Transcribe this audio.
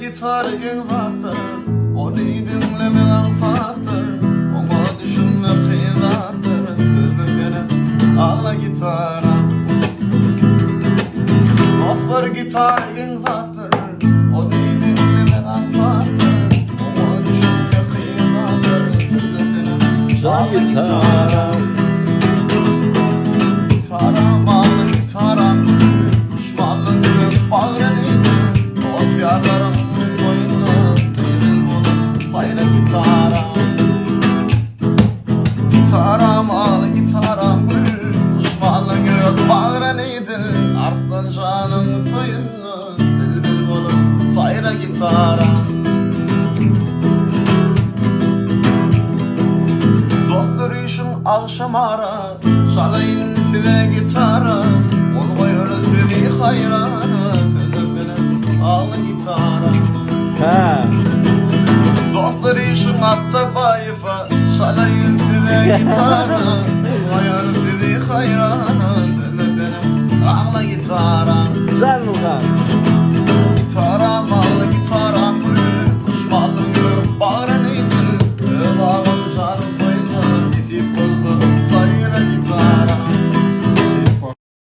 gitarın zattı, onu dinleme alfattı, ona düşünme kıyızattı, sözüm gene ağla gitara. Dostlar gitarın zattı, onu dinleme alfattı, ona düşünme kıyızattı, sözüm gene ağla gitara. Gitaram ağla gitaram, düşmanlığın bağrını, dost yarlarım boyunla, benim olur fayda gitaram. Gitaram ağla gitaram, düşmanlığın bağrını, arttan canım toyunla, benim olur fayda gitaram. Dostlar işin akşam ara, çalayın size gitara, olmayı sizi hayrana, sözüne ağla gitara. Dostlar işin hatta bayıfa, çalayın size gitara, olmayı sizi hayrana, sözüne ağla gitara. Güzel mi lan?